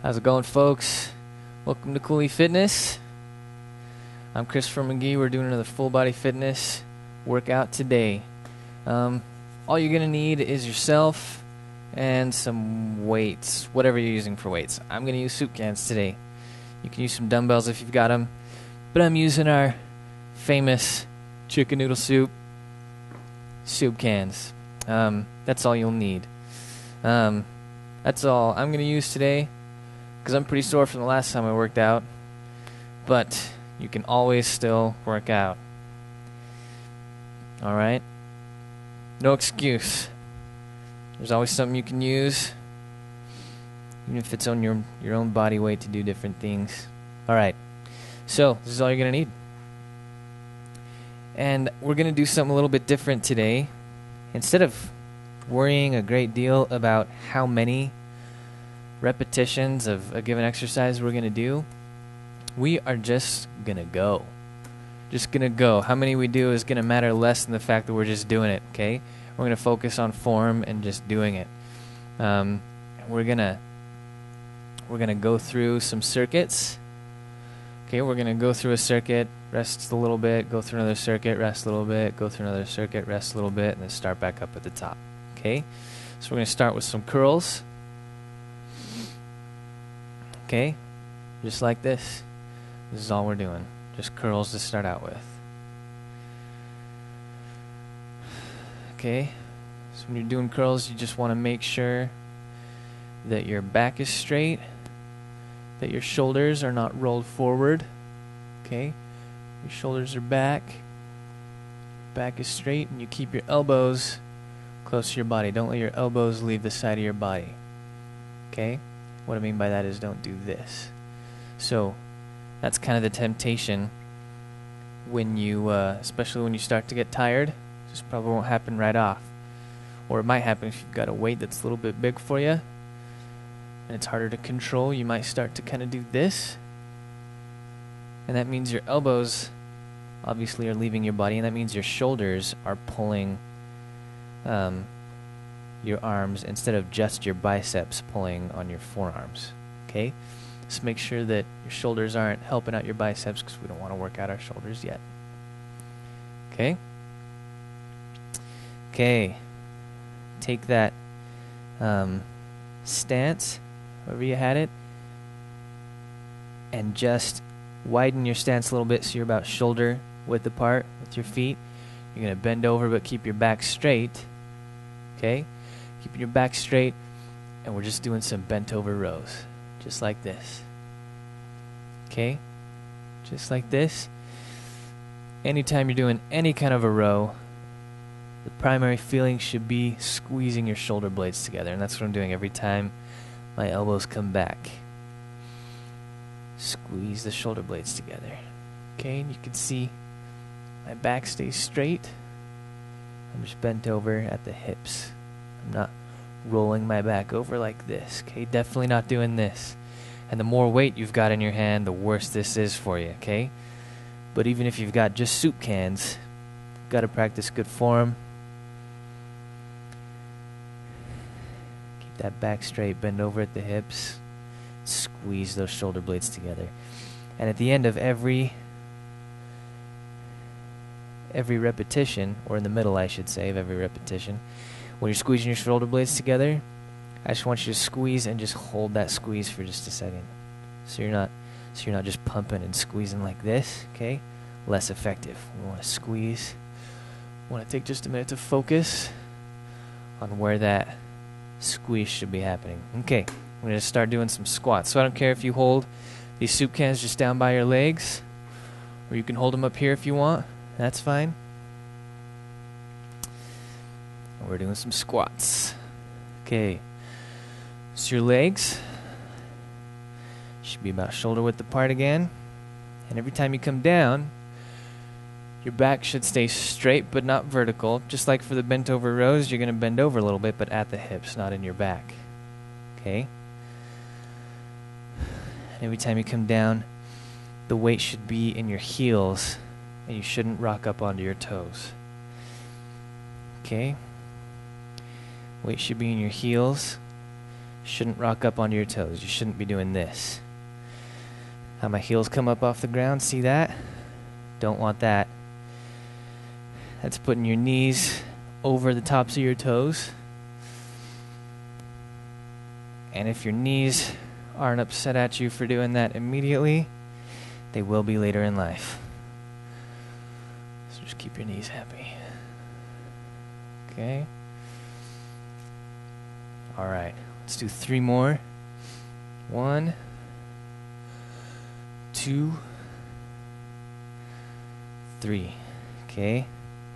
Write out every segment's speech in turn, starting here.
How's it going, folks? Welcome to Cooley Fitness. I'm Christopher McGee. We're doing another full body fitness workout today. All you're going to need is yourself and some weights, whatever you're using for weights. I'm going to use soup cans today. You can use some dumbbells if you've got them, but I'm using our famous chicken noodle soup cans. That's all you'll need. That's all I'm going to use today, because I'm pretty sore from the last time I worked out, but you can always still work out. Alright? No excuse. There's always something you can use, even if it's on your own body weight to do different things. Alright, so this is all you're going to need. And we're going to do something a little bit different today. Instead of worrying a great deal about how many repetitions of a given exercise we're going to do, we are just going to go. Just going to go. How many we do is going to matter less than the fact that we're just doing it, okay? We're going to focus on form and just doing it. We're going to go through some circuits. Okay, we're going to go through a circuit, rest a little bit, go through another circuit, rest a little bit, go through another circuit, rest a little bit, and then start back up at the top. Okay? So we're going to start with some curls. Okay? Just like this. This is all we're doing. Just curls to start out with. Okay? So when you're doing curls, you just want to make sure that your back is straight, that your shoulders are not rolled forward. Okay? Your shoulders are back. Back is straight, and you keep your elbows close to your body. Don't let your elbows leave the side of your body. Okay? What I mean by that is don't do this. So that's kind of the temptation when you, especially when you start to get tired. This probably won't happen right off. Or it might happen if you've got a weight that's a little bit big for you and it's harder to control. You might start to kind of do this. And that means your elbows obviously are leaving your body, and that means your shoulders are pulling your arms instead of just your biceps pulling on your forearms. Okay? Just make sure that your shoulders aren't helping out your biceps, because we don't want to work out our shoulders yet. Okay? Okay. Take that stance, wherever you had it, and just widen your stance a little bit so you're about shoulder width apart with your feet. You're going to bend over but keep your back straight. Okay? Keeping your back straight, and we're just doing some bent over rows. Just like this. Okay? Just like this. Anytime you're doing any kind of a row, the primary feeling should be squeezing your shoulder blades together, and that's what I'm doing every time my elbows come back. Squeeze the shoulder blades together. Okay, and you can see my back stays straight. I'm just bent over at the hips. I'm not rolling my back over like this. Okay, definitely not doing this. And the more weight you've got in your hand, the worse this is for you, okay? But even if you've got just soup cans, you've got to practice good form. Keep that back straight, bend over at the hips. Squeeze those shoulder blades together. And at the end of every repetition, or in the middle I should say, of every repetition, when you're squeezing your shoulder blades together, I just want you to squeeze and just hold that squeeze for just a second. So you're not just pumping and squeezing like this, okay? Less effective. We want to squeeze. We want to take just a minute to focus on where that squeeze should be happening. Okay. I'm going to start doing some squats. So I don't care if you hold these soup cans just down by your legs, or you can hold them up here if you want. That's fine. And we're doing some squats. Okay. So your legs should be about shoulder width apart again. And every time you come down, your back should stay straight but not vertical. Just like for the bent over rows, you're going to bend over a little bit, but at the hips, not in your back. Okay? Every time you come down, the weight should be in your heels, and you shouldn't rock up onto your toes. Okay? Weight should be in your heels. shouldn't rock up onto your toes. You shouldn't be doing this. How my heels come up off the ground, see that? Don't want that. That's putting your knees over the tops of your toes. And if your knees aren't upset at you for doing that immediately, they will be later in life. So just keep your knees happy. Okay? Alright, let's do 3 more. 1, 2, 3. Okay?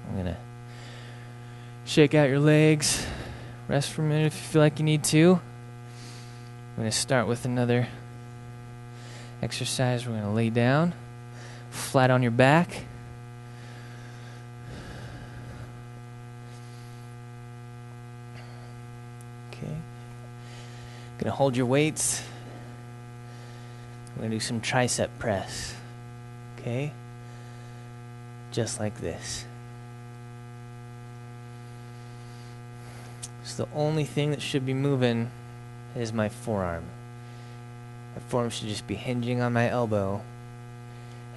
I'm gonna shake out your legs. Rest for a minute if you feel like you need to. I'm going to start with another exercise. We're going to lay down, flat on your back. Okay. Going to hold your weights. We're going to do some tricep press. Okay? Just like this. So the only thing that should be moving is my forearm. My forearm should just be hinging on my elbow.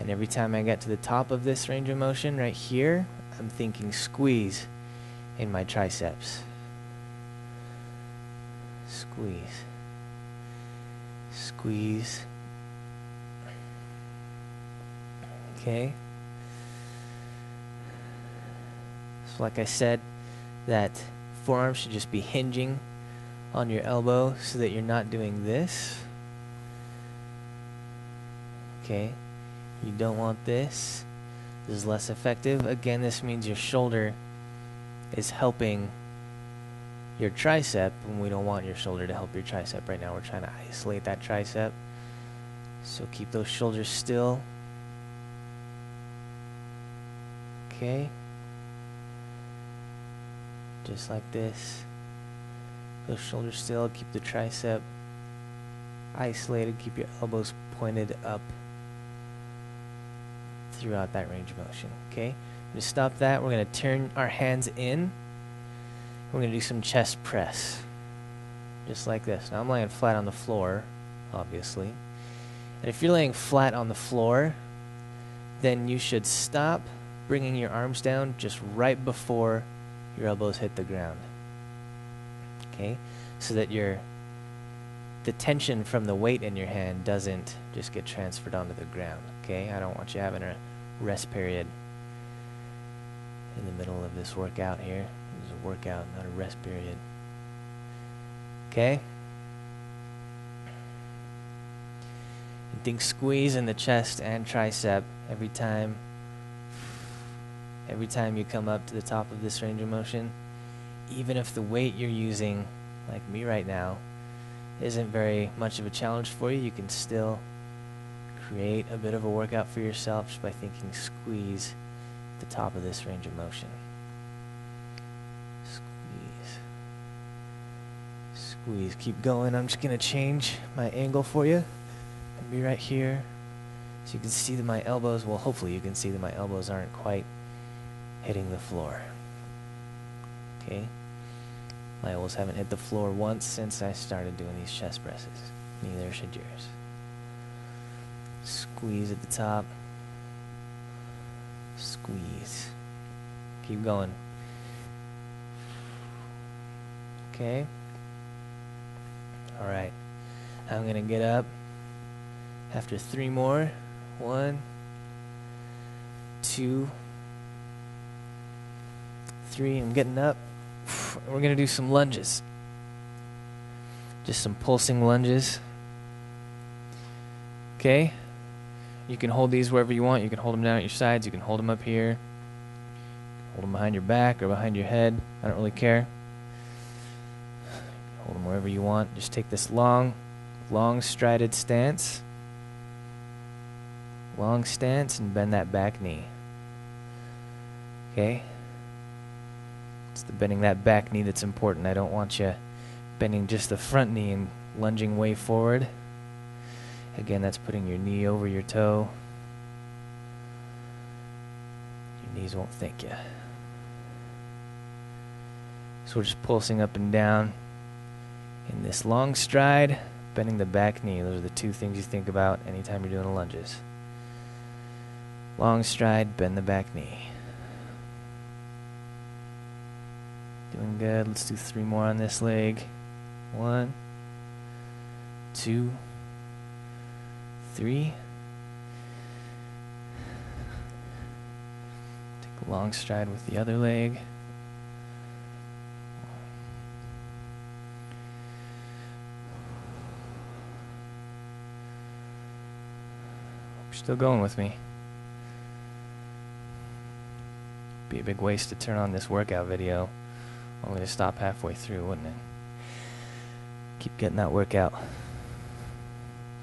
And every time I get to the top of this range of motion right here, I'm thinking squeeze in my triceps. Squeeze. Squeeze. Okay. So like I said, that forearm should just be hinging on your elbow so that you're not doing this. Okay, you don't want this. This is less effective. Again, this means your shoulder is helping your tricep, and we don't want your shoulder to help your tricep right now. We're trying to isolate that tricep. So keep those shoulders still. Okay, just like this. Those shoulders still, keep the tricep isolated, keep your elbows pointed up throughout that range of motion. Okay, to stop that, we're going to turn our hands in. We're going to do some chest press, just like this. Now I'm laying flat on the floor, obviously. And if you're laying flat on the floor, then you should stop bringing your arms down just right before your elbows hit the ground. Okay, so that the tension from the weight in your hand doesn't just get transferred onto the ground. Okay, I don't want you having a rest period in the middle of this workout here. This is a workout, not a rest period. Okay, and think squeeze in the chest and tricep every time you come up to the top of this range of motion. Even if the weight you're using, like me right now, isn't very much of a challenge for you, you can still create a bit of a workout for yourself just by thinking squeeze at the top of this range of motion. Squeeze. Squeeze. Keep going. I'm just going to change my angle for you and be right here so you can see that my elbows, well, hopefully you can see that my elbows aren't quite hitting the floor. Okay, my elbows haven't hit the floor once since I started doing these chest presses. Neither should yours. Squeeze at the top. Squeeze. Keep going. Okay. Alright. I'm going to get up after 3 more. 1, 2, 3. I'm getting up. We're going to do some lunges. Just some pulsing lunges. Okay? You can hold these wherever you want. You can hold them down at your sides. You can hold them up here. Hold them behind your back or behind your head. I don't really care. Hold them wherever you want. Just take this long strided stance. Long stance and bend that back knee. Okay? It's the bending that back knee that's important. I don't want you bending just the front knee and lunging way forward. Again, that's putting your knee over your toe. Your knees won't thank you. So we're just pulsing up and down. In this long stride, bending the back knee. Those are the two things you think about anytime you're doing the lunges. Long stride, bend the back knee. Doing good. Let's do 3 more on this leg. 1, 2, 3. Take a long stride with the other leg. Still going with me. Be a big waste to turn on this workout video only to stop halfway through, wouldn't it? Keep getting that workout.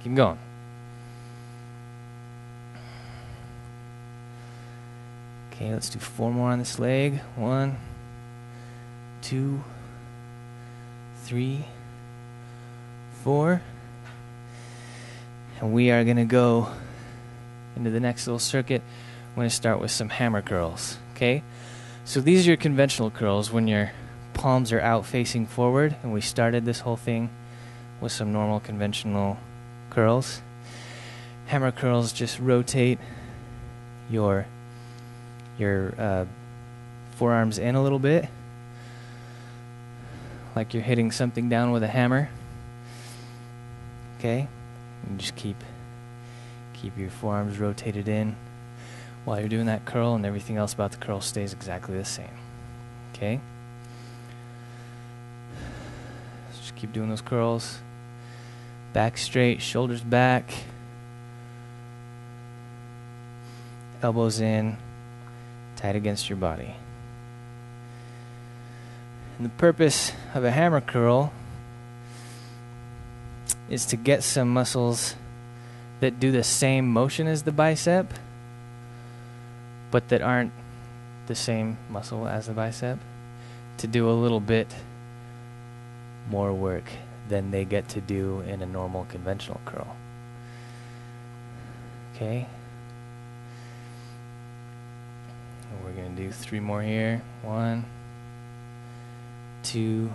Keep going. Okay, let's do 4 more on this leg. 1, 2, 3, 4. And we are going to go into the next little circuit. I'm going to start with some hammer curls, okay? So these are your conventional curls when your palms are out facing forward, and we started this whole thing with some normal conventional curls. Hammer curls just rotate your forearms in a little bit, like you're hitting something down with a hammer, okay? And just keep your forearms rotated in while you're doing that curl, and everything else about the curl stays exactly the same. Okay? Just keep doing those curls. Back straight, shoulders back. Elbows in, tight against your body. And the purpose of a hammer curl is to get some muscles that do the same motion as the bicep, but that aren't the same muscle as the bicep, to do a little bit more work than they get to do in a normal conventional curl. Okay? And we're going to do 3 more here. 1, 2,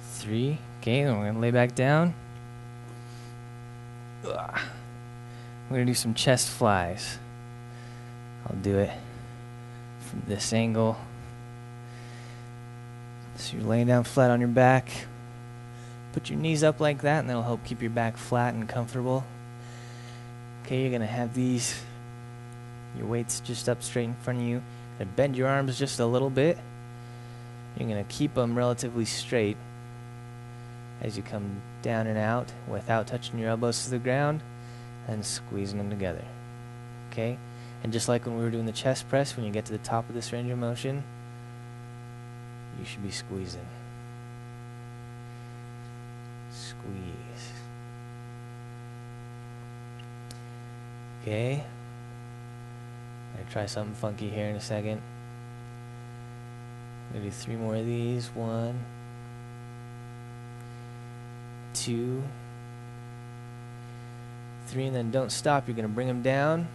3. Okay, then we're going to lay back down. We're going to do some chest flies. I'll do it from this angle. So you're laying down flat on your back. Put your knees up like that, and that'll help keep your back flat and comfortable. Okay, you're going to have your weights just up straight in front of you. You're going to bend your arms just a little bit. You're going to keep them relatively straight as you come down and out without touching your elbows to the ground and squeezing them together. Okay? And just like when we were doing the chest press, when you get to the top of this range of motion, you should be squeezing. Squeeze. Okay? I'm going to try something funky here in a second. I'm going to do 3 more of these. 1, 2, 3, and then don't stop. You're going to bring them down.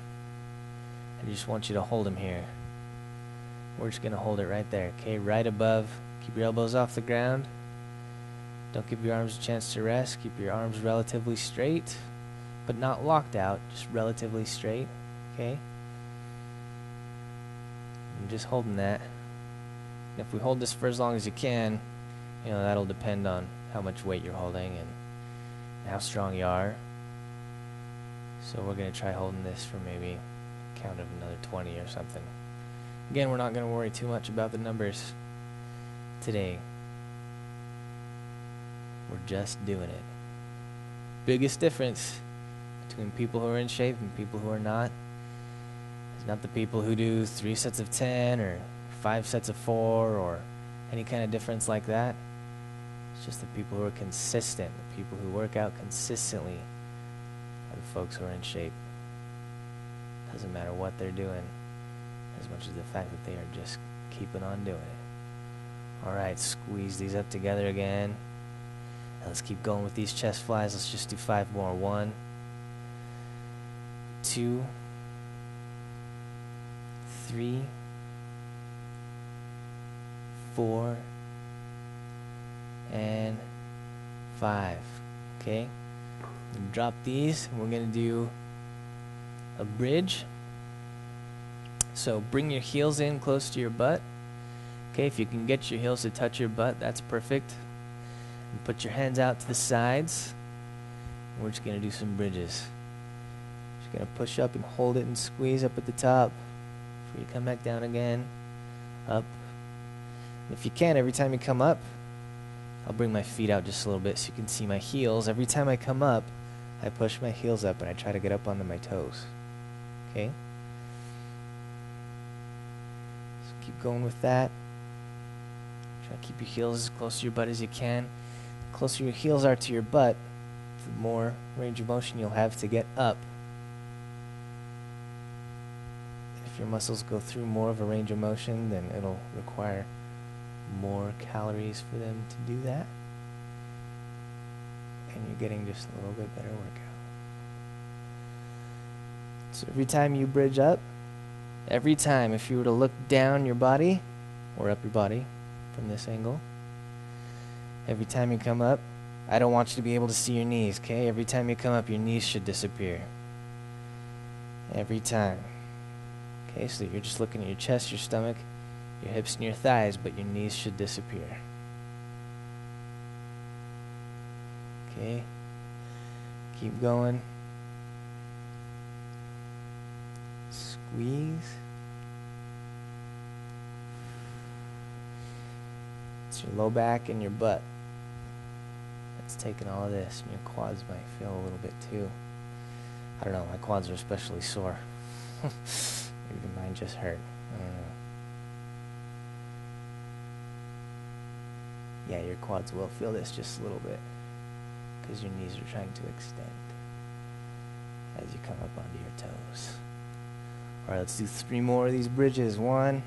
I just want you to hold them here. We're just going to hold it right there, okay? Right above. Keep your elbows off the ground. Don't give your arms a chance to rest. Keep your arms relatively straight, but not locked out, just relatively straight, okay? And just holding that. And if we hold this for as long as you can, you know, that'll depend on how much weight you're holding and how strong you are. So we're going to try holding this for maybe a count of another 20 or something. Again, we're not going to worry too much about the numbers today. We're just doing it. Biggest difference between people who are in shape and people who are not is not the people who do 3 sets of 10 or 5 sets of 4 or any kind of difference like that. It's just the people who are consistent. The people who work out consistently are the folks who are in shape. Doesn't matter what they're doing, as much as the fact that they are just keeping on doing it. Alright, squeeze these up together again. Now let's keep going with these chest flies. Let's just do 5 more. 1, 2, 3, 4, and 5. Okay? Drop these, and we're going to do a bridge. So bring your heels in close to your butt. Okay, if you can get your heels to touch your butt, that's perfect. And put your hands out to the sides. We're just going to do some bridges. Just going to push up and hold it and squeeze up at the top. Before you come back down again. Up. And if you can, every time you come up, I'll bring my feet out just a little bit so you can see my heels. Every time I come up, I push my heels up and I try to get up onto my toes. Okay? So keep going with that. Try to keep your heels as close to your butt as you can. The closer your heels are to your butt, the more range of motion you'll have to get up. If your muscles go through more of a range of motion, then it'll require more calories for them to do that. And you're getting just a little bit better workout. So every time you bridge up, every time if you were to look down your body or up your body from this angle, every time you come up, I don't want you to be able to see your knees, okay? Every time you come up, your knees should disappear. Every time. Okay, so that you're just looking at your chest, your stomach, your hips and your thighs, but your knees should disappear. Okay. Keep going. Squeeze. It's your low back and your butt that's taking all of this, and your quads might feel a little bit too. I don't know, my quads are especially sore. Maybe mine just hurt. I don't know. Yeah, your quads will feel this just a little bit because your knees are trying to extend as you come up onto your toes. Alright, let's do 3 more of these bridges. 1,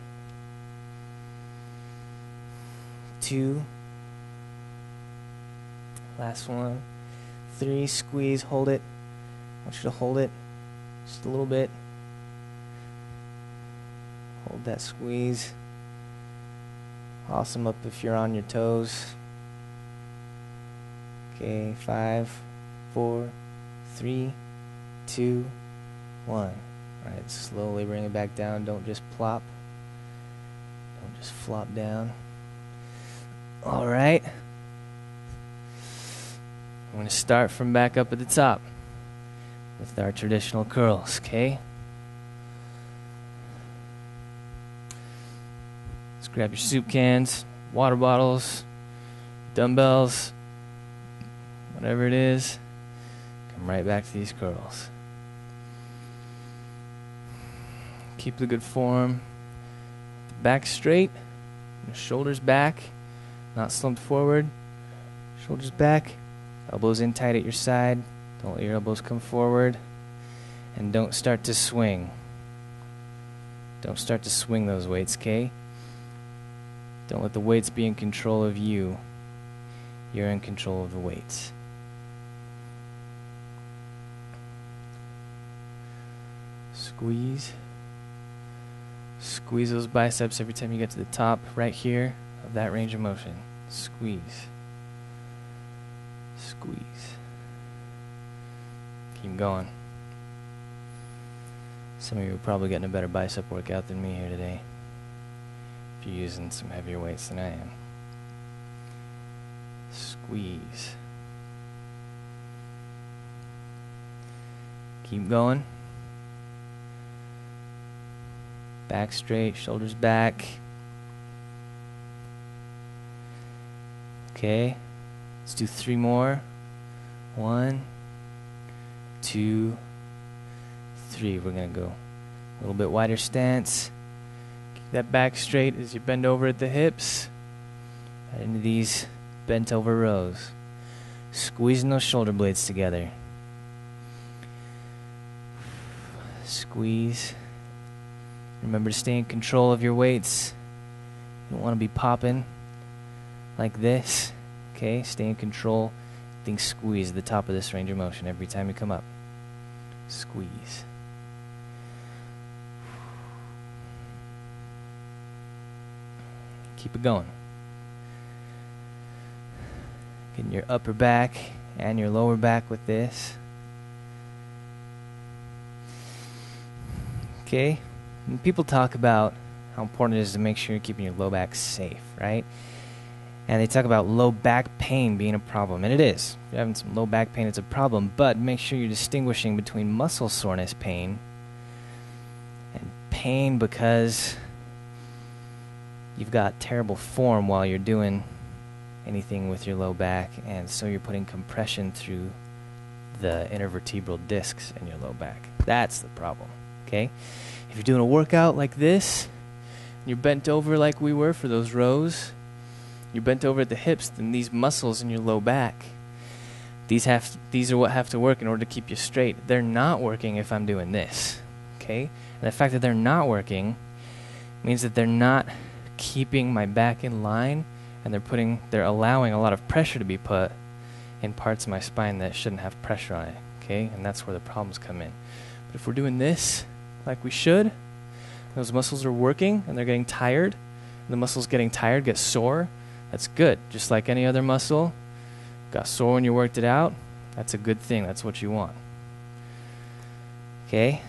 2, last one, 3, squeeze, hold it. I want you to hold it just a little bit. Hold that squeeze. Awesome up if you're on your toes. Okay, 5, 4, 3, 2, 1. Alright, slowly bring it back down. Don't just plop. Don't just flop down. Alright. I'm going to start from back up at the top with our traditional curls, okay? Let's grab your soup cans, water bottles, dumbbells, whatever it is. Come right back to these curls. Keep the good form. The back straight, the shoulders back, not slumped forward. Shoulders back, elbows in tight at your side. Don't let your elbows come forward. And don't start to swing. Don't start to swing those weights, okay? Don't let the weights be in control of you. You're in control of the weights. Squeeze. Squeeze those biceps every time you get to the top right here of that range of motion. Squeeze. Squeeze. Keep going. Some of you are probably getting a better bicep workout than me here today, if you're using some heavier weights than I am. Squeeze. Keep going. Back straight, shoulders back. Okay, let's do 3 more. 1, 2, 3. We're gonna go a little bit wider stance. Keep that back straight as you bend over at the hips. Right into these bent over rows. Squeezing those shoulder blades together. Squeeze. Remember to stay in control of your weights. You don't want to be popping like this. Okay, stay in control. Think squeeze at the top of this range of motion every time you come up. Squeeze. Keep it going. Getting your upper back and your lower back with this. Okay, and people talk about how important it is to make sure you're keeping your low back safe, right? And they talk about low back pain being a problem, and it is. If you're having some low back pain, it's a problem, but make sure you're distinguishing between muscle soreness pain and pain because you've got terrible form while you're doing anything with your low back, and so you're putting compression through the intervertebral discs in your low back. That's the problem, okay? If you're doing a workout like this, and you're bent over like we were for those rows, you're bent over at the hips, then these muscles in your low back, these are what have to work in order to keep you straight. They're not working if I'm doing this, okay? And the fact that they're not working means that they're not keeping my back in line, and they're allowing a lot of pressure to be put in parts of my spine that shouldn't have pressure on it, okay? And that's where the problems come in. But if we're doing this like we should, those muscles are working and they're getting tired, and the muscles getting tired get sore, that's good. Just like any other muscle, got sore when you worked it out, that's a good thing. That's what you want. Okay?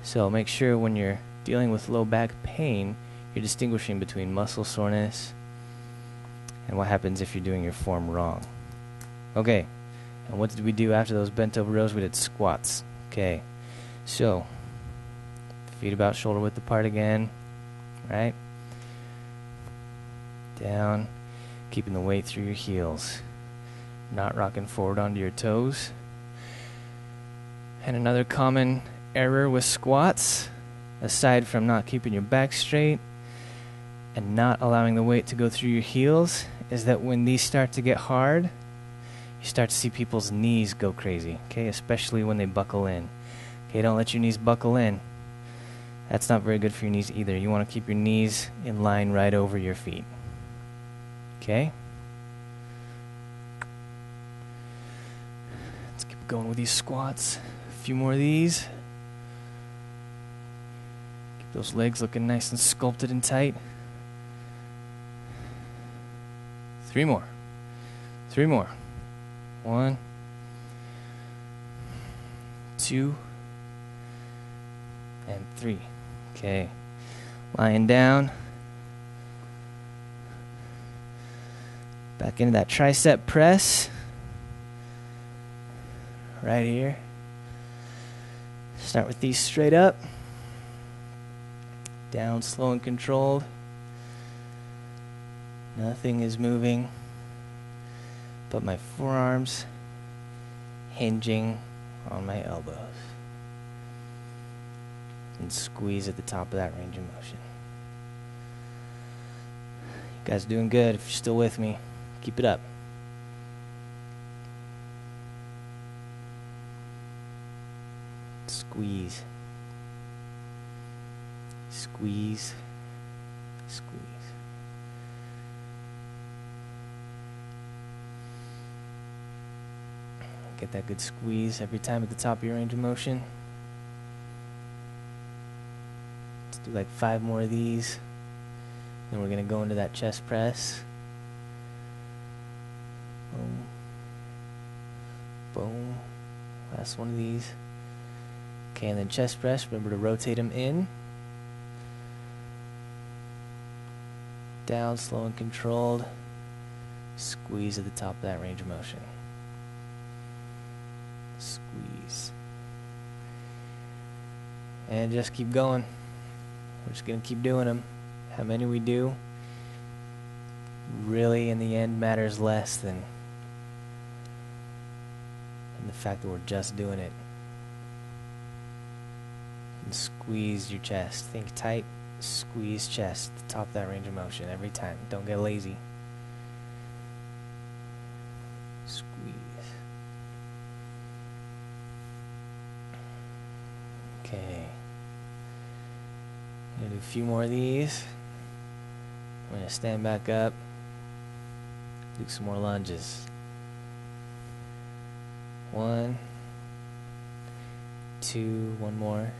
So make sure when you're dealing with low back pain, you're distinguishing between muscle soreness and what happens if you're doing your form wrong. Okay. And what did we do after those bent over rows? We did squats. Okay. So, feet about shoulder width apart again, right? Down. Keeping the weight through your heels, not rocking forward onto your toes. And another common error with squats, aside from not keeping your back straight and not allowing the weight to go through your heels, is that when these start to get hard, you start to see people's knees go crazy, okay? Especially when they buckle in. Okay, don't let your knees buckle in. That's not very good for your knees either. You want to keep your knees in line right over your feet. Okay? Let's keep going with these squats. A few more of these. Keep those legs looking nice and sculpted and tight. 3 more. 3 more. 1, 2, and 3. Okay. Lying down. Back into that tricep press. Right here. Start with these straight up. Down, slow and controlled. Nothing is moving but my forearms hinging on my elbows. And squeeze at the top of that range of motion. You guys are doing good if you're still with me. Keep it up. Squeeze. Squeeze. Squeeze. Get that good squeeze every time at the top of your range of motion. Let's do like 5 more of these. Then we're going to go into that chest press. Boom. Boom. Last one of these. Okay, and then chest press. Remember to rotate them in. Down, slow and controlled. Squeeze at the top of that range of motion. Squeeze. And just keep going. We're just going to keep doing them. How many we do really in the end matters less than the fact that we're just doing it. And squeeze your chest. Think tight. Squeeze chest at the top of that range of motion every time. Don't get lazy. Squeeze. Okay. I'm going to do a few more of these. I'm going to stand back up. Do some more lunges. 1, 2, one more.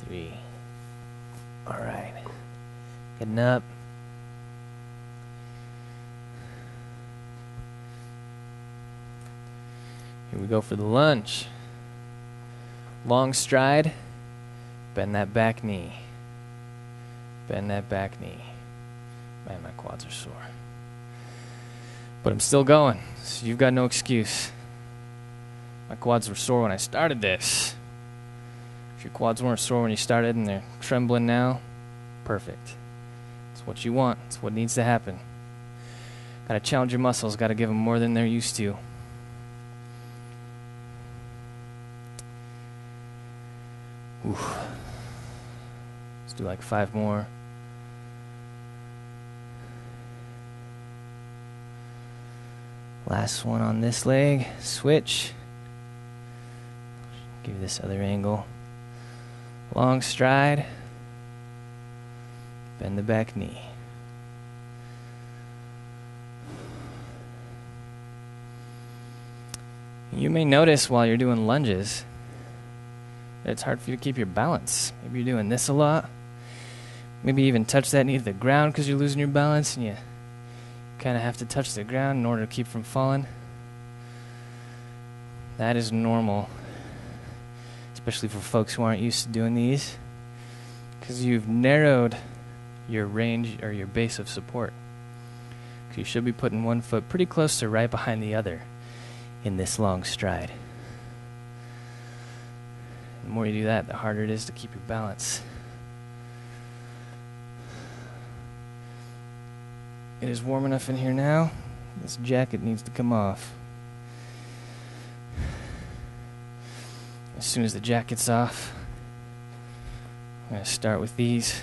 3. Alright. Getting up. Here we go for the lunge. Long stride. Bend that back knee. Bend that back knee. Man, my quads are sore. But I'm still going, so you've got no excuse. My quads were sore when I started this. If your quads weren't sore when you started and they're trembling now, perfect. It's what you want. It's what needs to happen. Gotta challenge your muscles. Gotta give them more than they're used to. Oof. Let's do like 5 more. Last one on this leg. Switch. Give this other angle. Long stride. Bend the back knee. You may notice while you're doing lunges that it's hard for you to keep your balance. Maybe you're doing this a lot. Maybe even touch that knee to the ground because you're losing your balance and you kind of have to touch the ground in order to keep from falling. That is normal, especially for folks who aren't used to doing these, because you've narrowed your range or your base of support. So you should be putting one foot pretty close to right behind the other in this long stride. The more you do that, the harder it is to keep your balance. It is warm enough in here now. This jacket needs to come off. As soon as the jacket's off, I'm going to start with these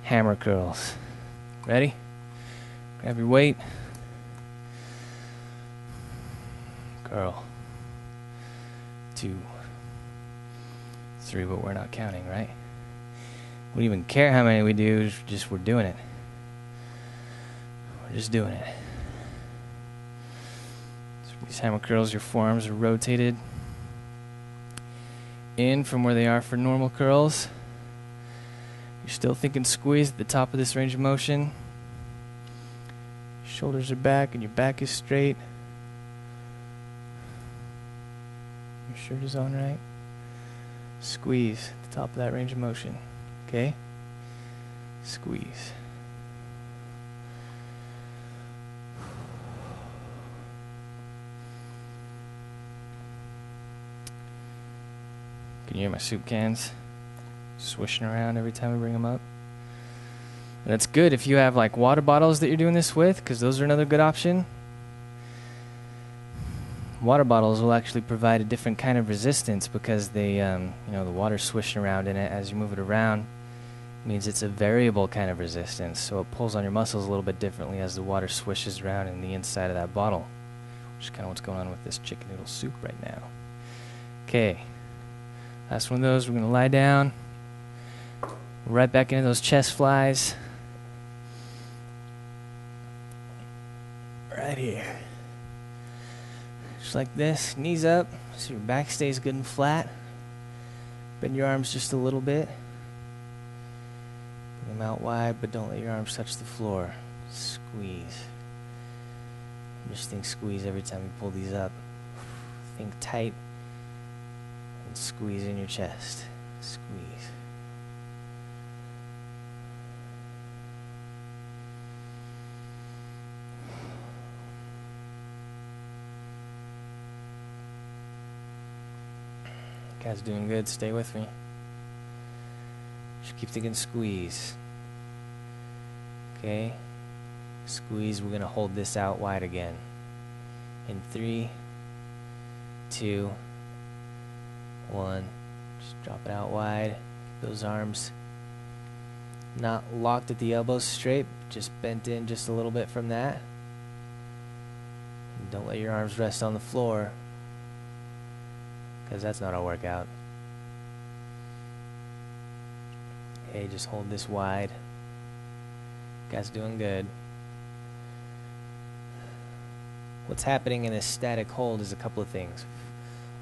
hammer curls. Ready? Grab your weight. Curl. 2, 3, but we're not counting, right? We don't even care how many we do, just we're doing it. We're just doing it. So these hammer curls, your forearms are rotated in from where they are for normal curls. You're still thinking squeeze at the top of this range of motion. Your shoulders are back and your back is straight. Your shirt is on right. Squeeze at the top of that range of motion. Okay? Squeeze. Can you hear my soup cans swishing around every time we bring them up? And that's good if you have like water bottles that you're doing this with, because those are another good option. Water bottles will actually provide a different kind of resistance because they, the water swishing around in it as you move it around means it's a variable kind of resistance. So it pulls on your muscles a little bit differently as the water swishes around in the inside of that bottle, which is kind of what's going on with this chicken noodle soup right now. Okay. Last one of those, we're going to lie down. Right back into those chest flies. Right here. Just like this, knees up, so your back stays good and flat. Bend your arms just a little bit. Bring them out wide, but don't let your arms touch the floor. Squeeze. Just think squeeze every time you pull these up. Think tight. Squeeze in your chest. Squeeze. Guys doing good. Stay with me. Just keep thinking squeeze. Okay? Squeeze. We're going to hold this out wide again. In 3, 2, 1. Just drop it out wide. Keep those arms not locked at the elbows straight, just bent in just a little bit from that. And don't let your arms rest on the floor, because that's not a workout. Okay, just hold this wide. Guys doing good. What's happening in this static hold is a couple of things.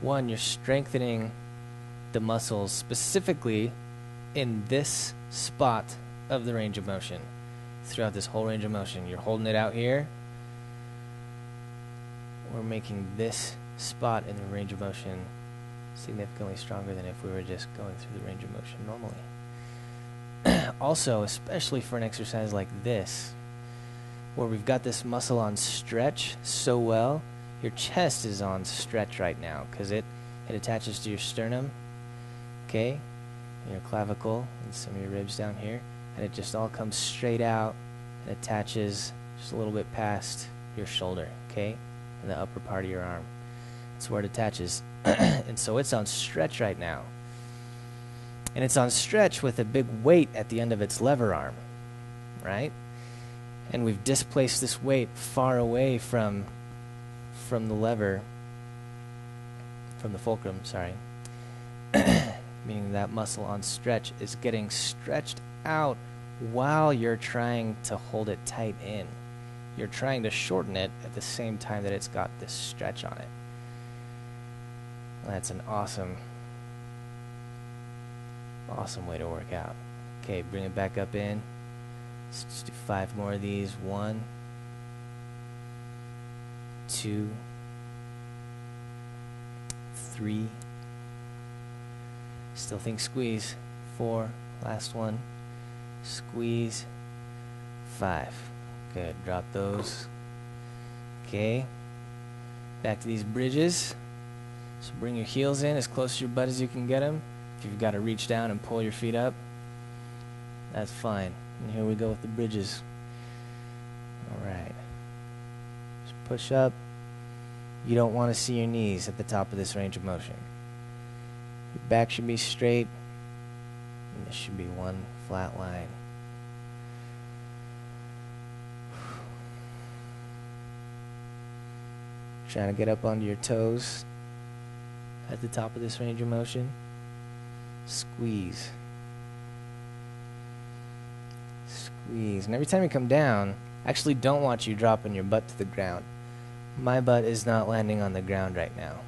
One, you're strengthening the muscles specifically in this spot of the range of motion. Throughout this whole range of motion, you're holding it out here. we're making this spot in the range of motion significantly stronger than if we were just going through the range of motion normally. Also, especially for an exercise like this, where we've got this muscle on stretch so well, your chest is on stretch right now because it attaches to your sternum, okay, your clavicle and some of your ribs down here, and it just all comes straight out and attaches just a little bit past your shoulder, okay, and the upper part of your arm. That's where it attaches. And so it's on stretch right now. And it's on stretch with a big weight at the end of its lever arm, right? And we've displaced this weight far away from the lever, from the fulcrum, sorry. Meaning that muscle on stretch is getting stretched out while you're trying to hold it tight in. You're trying to shorten it at the same time that it's got this stretch on it. That's an awesome way to work out. Okay, bring it back up in. Let's just do 5 more of these. 1, 2, 3. Still think squeeze. 4, last one. Squeeze. 5. Good, drop those. Okay, back to these bridges. So bring your heels in as close to your butt as you can get them. If you've got to reach down and pull your feet up, that's fine. And here we go with the bridges. Alright. Just push up. You don't want to see your knees at the top of this range of motion. Your back should be straight, and this should be one flat line. Trying to get up onto your toes at the top of this range of motion. Squeeze. Squeeze. And every time you come down, I actually don't want you dropping your butt to the ground. My butt is not landing on the ground right now.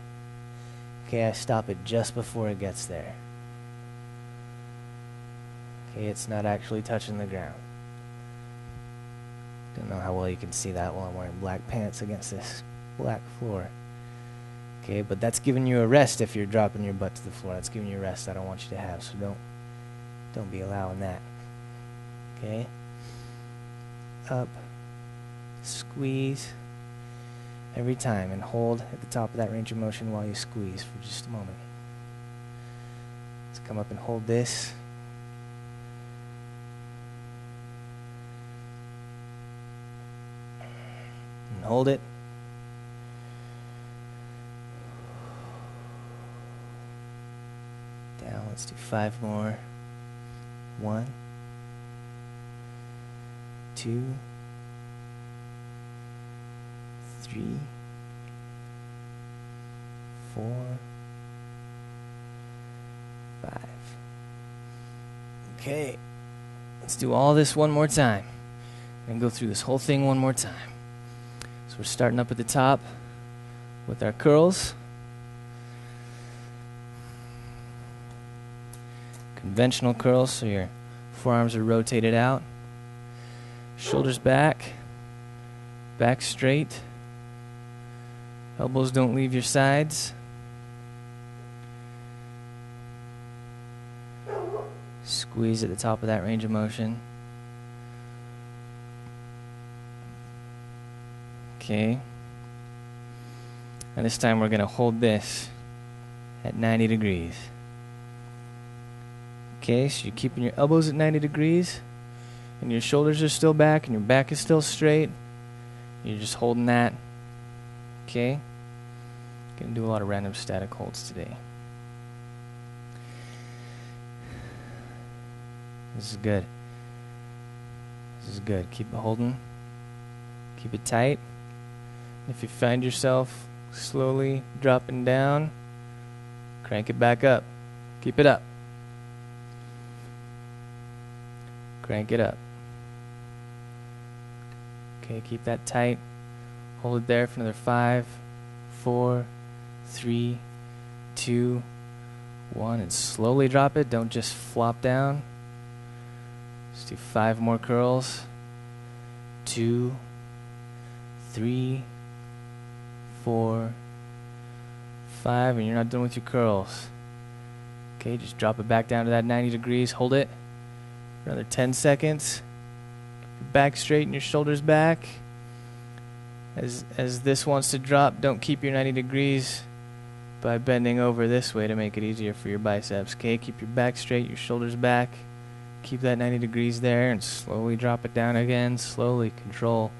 Okay, I stop it just before it gets there. Okay, it's not actually touching the ground. Don't know how well you can see that while I'm wearing black pants against this black floor. Okay, but that's giving you a rest if you're dropping your butt to the floor. That's giving you a rest I don't want you to have, so don't be allowing that. Okay? Up. Squeeze. Every time, and hold at the top of that range of motion while you squeeze for just a moment. Let's come up and hold this. And hold it. Down, let's do 5 more. 1, 2, 3, 4, 5. Okay, let's do all this one more time and go through this whole thing one more time. So we're starting up at the top with our curls. Conventional curls, so your forearms are rotated out. Shoulders back. Back straight. Elbows don't leave your sides. Squeeze at the top of that range of motion. Okay. And this time we're going to hold this at 90 degrees. Okay, so you're keeping your elbows at 90 degrees, and your shoulders are still back, and your back is still straight. You're just holding that. Okay? Gonna do a lot of random static holds today. This is good. This is good. Keep it holding. Keep it tight. If you find yourself slowly dropping down, crank it back up. Keep it up. Crank it up. Okay, keep that tight. Hold it there for another 5, 4, 3, 2, 1, and slowly drop it. Don't just flop down. Let's do 5 more curls. 2, 3, 4, 5, and you're not done with your curls. Okay, just drop it back down to that 90 degrees. Hold it for another 10 seconds. Keep your back straight and your shoulders back. As this wants to drop, don't keep your 90 degrees by bending over this way to make it easier for your biceps. Okay, keep your back straight, your shoulders back. Keep that 90 degrees there and slowly drop it down again. Slowly control.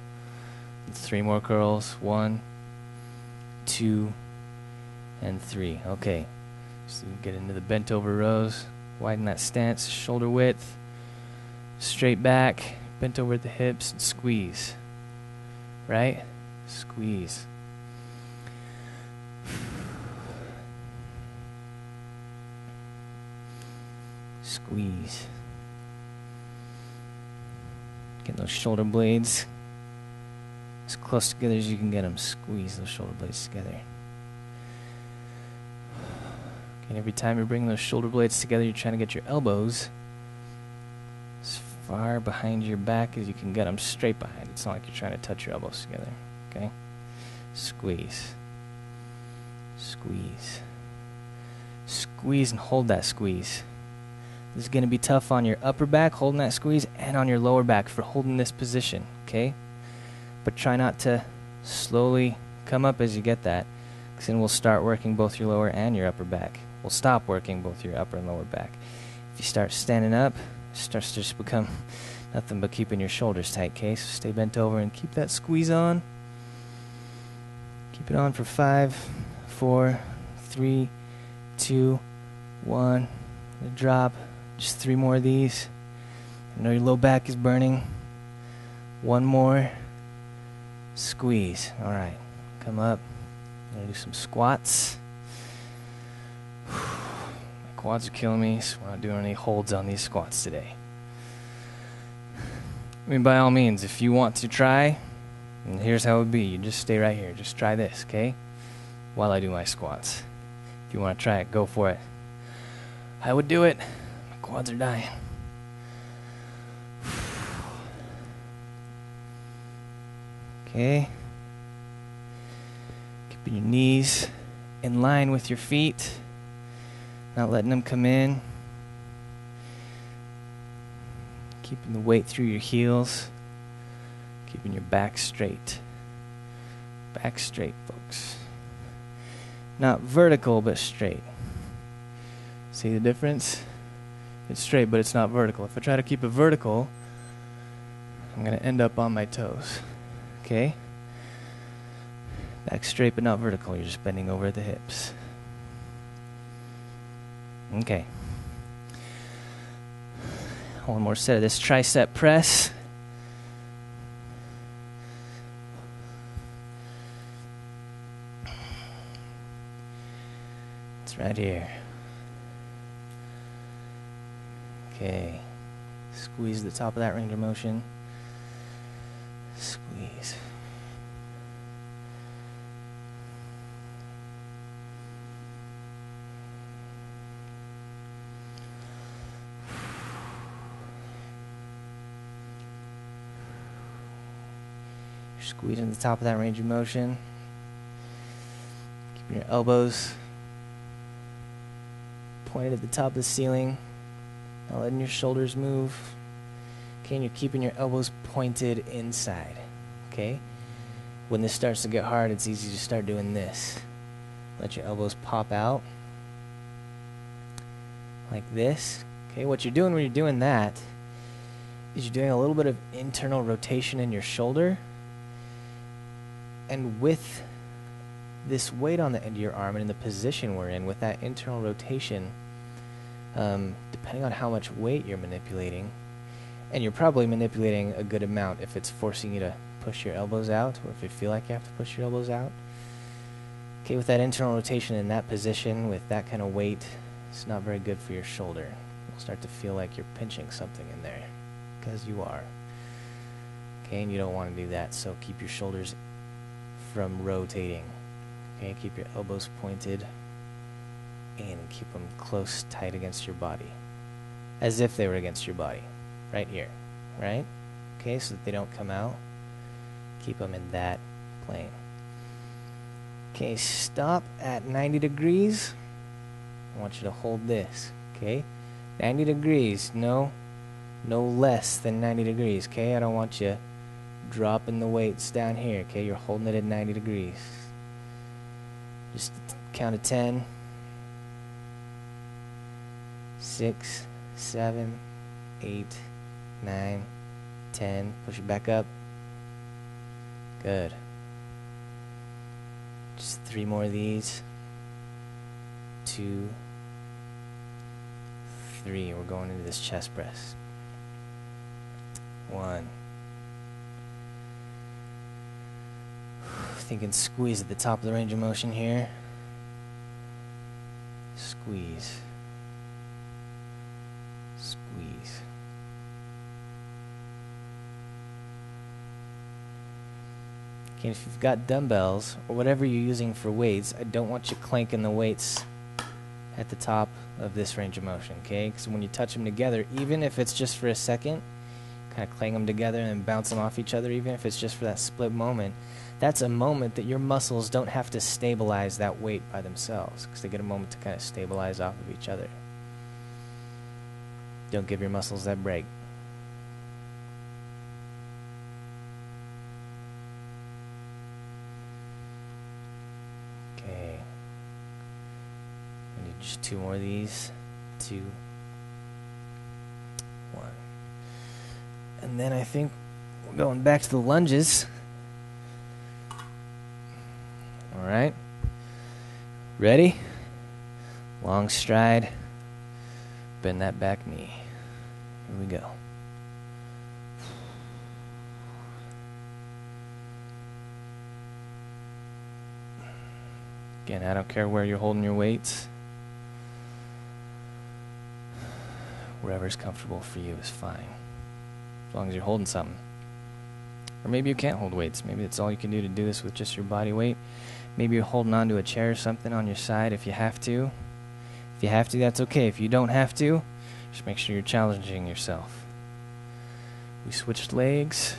3 more curls. 1, 2, and 3. Okay, so get into the bent over rows. Widen that stance, shoulder width. Straight back, bent over at the hips, and squeeze. Right? Squeeze. Squeeze. Get those shoulder blades as close together as you can get them. Squeeze those shoulder blades together. And every time you're bringing those shoulder blades together, you're trying to get your elbows as far behind your back as you can get them, straight behind. It's not like you're trying to touch your elbows together. Okay? Squeeze. Squeeze. Squeeze and hold that squeeze. This is going to be tough on your upper back, holding that squeeze, and on your lower back for holding this position, okay? But try not to slowly come up as you get that, because then we'll start working both your lower and your upper back. We'll stop working both your upper and lower back. If you start standing up, it starts to just become nothing but keeping your shoulders tight, okay? So stay bent over and keep that squeeze on. Keep it on for 5, 4, 3, 2, 1. Drop. Just 3 more of these. I know your low back is burning. 1 more. Squeeze. Alright. Come up. I'm going to do some squats. My quads are killing me, so we're not doing any holds on these squats today. I mean, by all means, if you want to try, and here's how it would be. You just stay right here. Just try this, okay? While I do my squats. If you want to try it, go for it. I would do it. My quads are dying. Okay. Keeping your knees in line with your feet. Not letting them come in. Keeping the weight through your heels. Keeping your back straight. Back straight, folks. Not vertical, but straight. See the difference? It's straight, but it's not vertical. If I try to keep it vertical, I'm going to end up on my toes. Okay? Back straight, but not vertical. You're just bending over at the hips. Okay. One more set of this tricep press. It's right here. Okay. Squeeze the top of that range of motion. Squeeze. You're squeezing the top of that range of motion. Keeping your elbows pointed at the top of the ceiling. Not letting your shoulders move. Okay, and you're keeping your elbows pointed inside. Okay? When this starts to get hard, it's easy to start doing this. Let your elbows pop out. Like this. Okay, what you're doing when you're doing that is you're doing a little bit of internal rotation in your shoulder. And with this weight on the end of your arm and in the position we're in, with that internal rotation, depending on how much weight you're manipulating, and you're probably manipulating a good amount if it's forcing you to push your elbows out, or if you feel like you have to push your elbows out. Okay, with that internal rotation in that position, with that kind of weight, it's not very good for your shoulder. You'll start to feel like you're pinching something in there, because you are. Okay, and you don't want to do that, so keep your shoulders from rotating. Okay, keep your elbows pointed and keep them close, tight against your body, as if they were against your body, right here, right? Okay, so that they don't come out. Keep them in that plane. Okay, stop at 90 degrees. I want you to hold this, okay? 90 degrees, no less than 90 degrees, okay? I don't want you dropping the weights down here, okay? You're holding it at 90 degrees. Just count to 10. 6, 7, 8, 9, 10. Push it back up. Good. Just 3 more of these. 2, 3. We're going into this chest press. 1. Thinking squeeze at the top of the range of motion here. Squeeze. Squeeze. Okay, if you've got dumbbells or whatever you're using for weights, I don't want you clanking the weights at the top of this range of motion, okay? Because when you touch them together, even if it's just for a second, kind of clang them together and bounce them off each other, even if it's just for that split moment, that's a moment that your muscles don't have to stabilize that weight by themselves, because they get a moment to kind of stabilize off of each other. Don't give your muscles that break. Okay. I need just 2 more of these. 2, 1. And then I think we're going back to the lunges. Alright. Ready? Long stride. Bend that back knee. Here we go. Again, I don't care where you're holding your weights. Wherever's comfortable for you is fine. As long as you're holding something. Or maybe you can't hold weights. Maybe that's all you can do to do this with just your body weight. Maybe you're holding onto a chair or something on your side if you have to. If you have to, that's okay. If you don't have to, just make sure you're challenging yourself. We switched legs.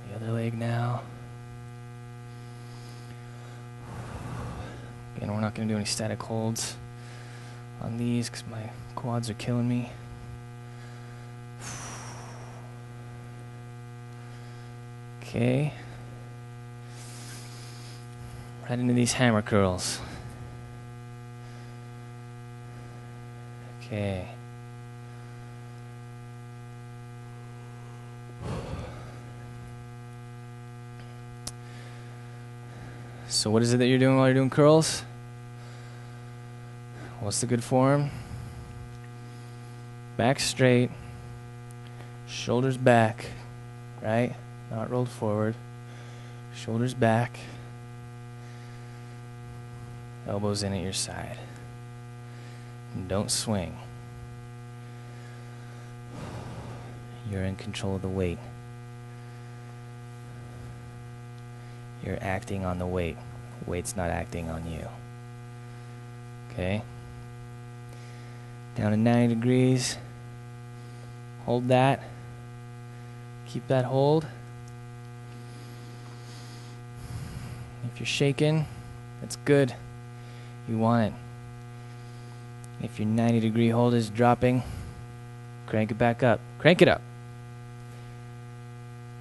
The other leg now. Again, we're not going to do any static holds on these because my quads are killing me. Okay. Right into these hammer curls. Okay. So what is it that you're doing while you're doing curls? What's the good form? Back straight. Shoulders back. Right? Not rolled forward. Shoulders back. Elbows in at your side. And don't swing. You're in control of the weight. You're acting on the weight. Weight's not acting on you. Okay? Down to 90 degrees. Hold that. Keep that hold. If you're shaking, that's good. You want it. If your 90-degree hold is dropping, crank it back up. Crank it up.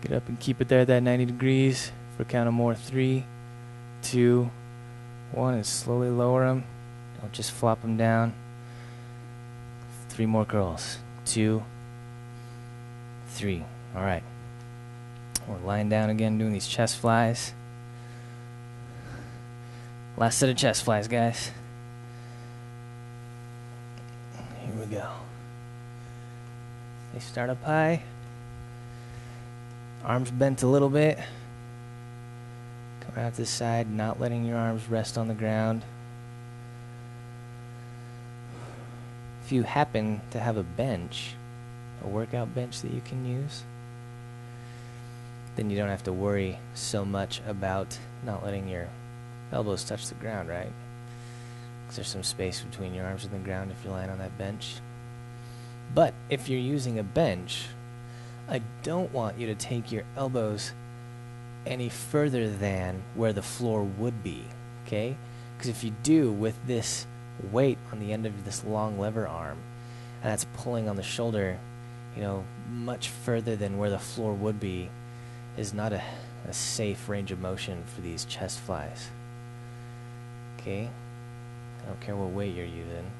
Get up and keep it there at that 90 degrees for a count of more. 3, 2, 1, and slowly lower them. Don't just flop them down. 3 more curls. 2, 3. All right. We're lying down again doing these chest flies. Last set of chest flies, guys. Here we go. They start up high. Arms bent a little bit. Come out to the side, not letting your arms rest on the ground. If you happen to have a bench, a workout bench that you can use, then you don't have to worry so much about not letting your elbows touch the ground, right? Because there's some space between your arms and the ground if you're lying on that bench. But if you're using a bench, I don't want you to take your elbows any further than where the floor would be, okay? Because if you do, with this weight on the end of this long lever arm, and that's pulling on the shoulder, you know, much further than where the floor would be, is not a safe range of motion for these chest flies. Okay? I don't care what weight you're using.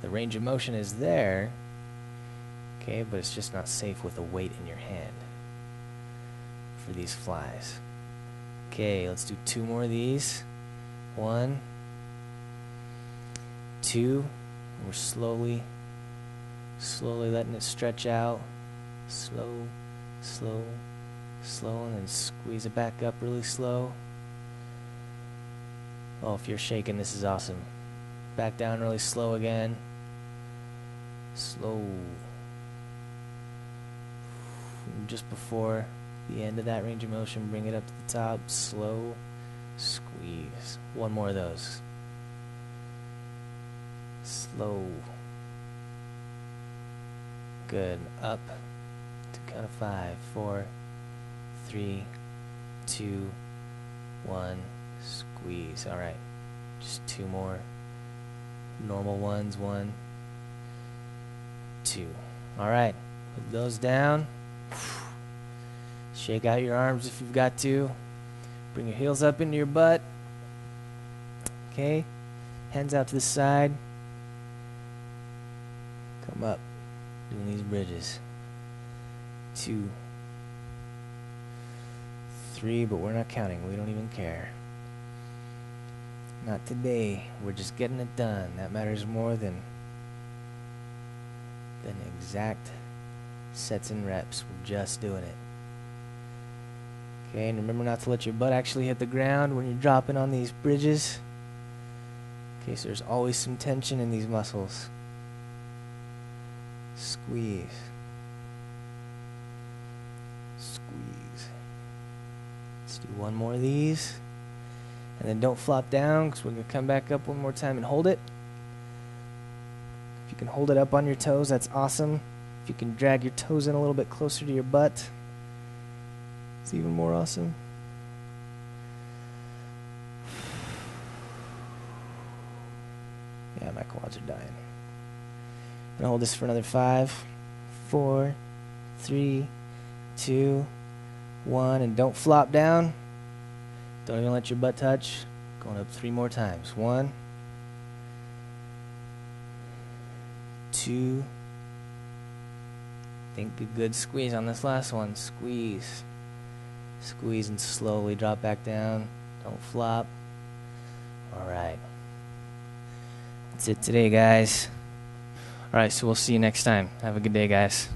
The range of motion is there, okay, but it's just not safe with a weight in your hand for these flies. Okay, let's do 2 more of these. 1, 2. We're slowly letting it stretch out. Slow, slow, slow, and then squeeze it back up really slow. Oh, if you're shaking, this is awesome. Back down really slow again. Slow. Just before the end of that range of motion, bring it up to the top. Slow. Squeeze. 1 more of those. Slow. Good. Up. To count of 5. 4, 3, 2, 1. Squeeze. Alright. Just 2 more. Normal ones. 1, 2. Alright. Put those down. Shake out your arms if you've got to. Bring your heels up into your butt. Okay. Hands out to the side. Come up. Doing these bridges. 2, 3, but we're not counting. We don't even care. Not today. We're just getting it done. That matters more than exact sets and reps. We're just doing it. Okay, and remember not to let your butt actually hit the ground when you're dropping on these bridges. Okay, so there's always some tension in these muscles. Squeeze. Squeeze. Let's do 1 more of these. And then don't flop down, because we're going to come back up 1 more time and hold it. If you can hold it up on your toes, that's awesome. If you can drag your toes in a little bit closer to your butt, it's even more awesome. Yeah, my quads are dying. I'm gonna hold this for another 5, 4, 3, 2, 1, and don't flop down. Don't even let your butt touch. Going up 3 more times. 1, 2. Think a good squeeze on this last one. Squeeze. Squeeze and slowly drop back down. Don't flop. Alright. That's it today, guys. Alright, so we'll see you next time. Have a good day, guys.